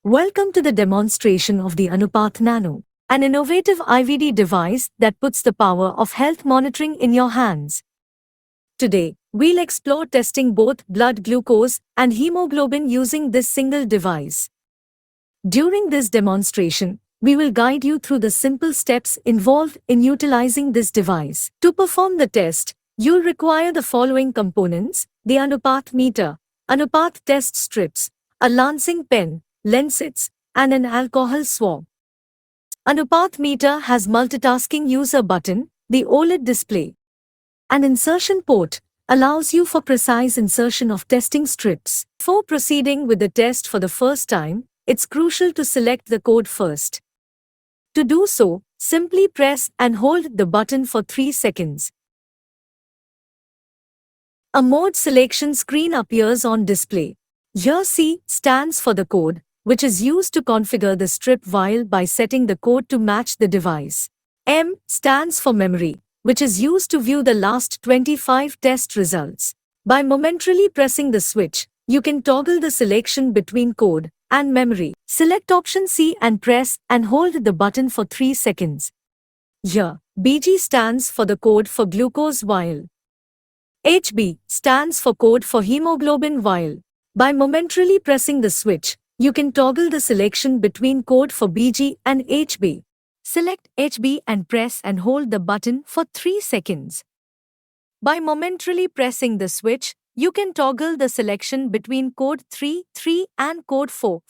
Welcome to the demonstration of the Anupath Nano, an innovative IVD device that puts the power of health monitoring in your hands. Today, we'll explore testing both blood glucose and hemoglobin using this single device. During this demonstration, we will guide you through the simple steps involved in utilizing this device. To perform the test, you'll require the following components: the Anupath meter, Anupath test strips, a lancing pen, Lancets, and an alcohol swab. Anupath meter has multitasking user button, the OLED display. An insertion port allows you for precise insertion of testing strips. Before proceeding with the test for the first time, it's crucial to select the code first. To do so, simply press and hold the button for 3 seconds. A mode selection screen appears on display. Here C stands for the code, which is used to configure the strip vial by setting the code to match the device. M stands for memory, which is used to view the last 25 test results. By momentarily pressing the switch, you can toggle the selection between code and memory. Select option C and press and hold the button for 3 seconds. Here, BG stands for the code for glucose vial. HB stands for code for hemoglobin vial. By momentarily pressing the switch, you can toggle the selection between code for BG and HB. Select HB and press and hold the button for 3 seconds. By momentarily pressing the switch, you can toggle the selection between code 3 and code 4.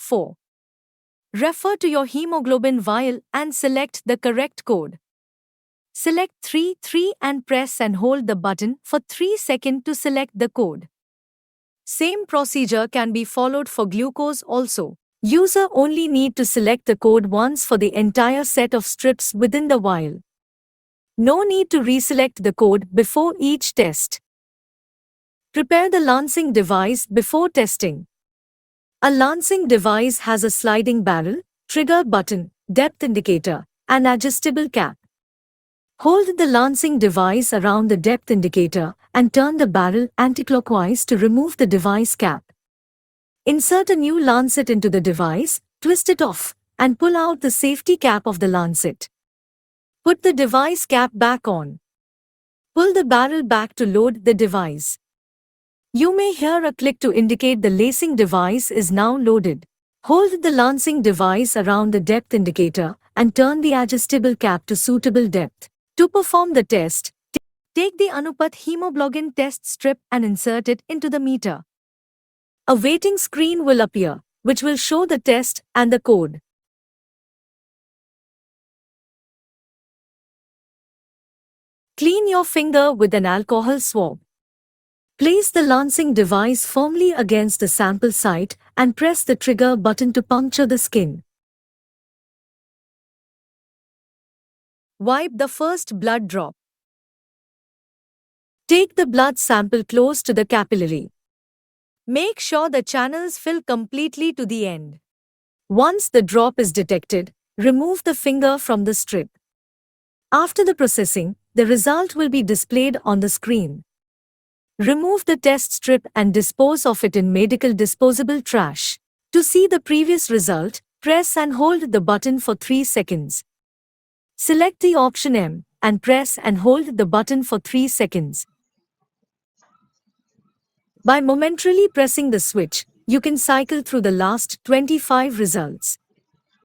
Refer to your hemoglobin vial and select the correct code. Select 3 and press and hold the button for 3 seconds to select the code. Same procedure can be followed for glucose also. User only need to select the code once for the entire set of strips within the vial. No need to reselect the code before each test. Prepare the lancing device before testing. A lancing device has a sliding barrel, trigger button, depth indicator, and adjustable cap. Hold the lancing device around the depth indicator and turn the barrel anticlockwise to remove the device cap. Insert a new lancet into the device, twist it off, and pull out the safety cap of the lancet. Put the device cap back on. Pull the barrel back to load the device. You may hear a click to indicate the lacing device is now loaded. Hold the lancing device around the depth indicator and turn the adjustable cap to suitable depth. To perform the test, take the Anupath hemoglobin test strip and insert it into the meter. A waiting screen will appear, which will show the test and the code. Clean your finger with an alcohol swab. Place the lancing device firmly against the sample site and press the trigger button to puncture the skin. Wipe the first blood drop. Take the blood sample close to the capillary. Make sure the channels fill completely to the end. Once the drop is detected, remove the finger from the strip. After the processing, the result will be displayed on the screen. Remove the test strip and dispose of it in medical disposable trash. To see the previous result, press and hold the button for 3 seconds. Select the option M and press and hold the button for 3 seconds. By momentarily pressing the switch, you can cycle through the last 25 results.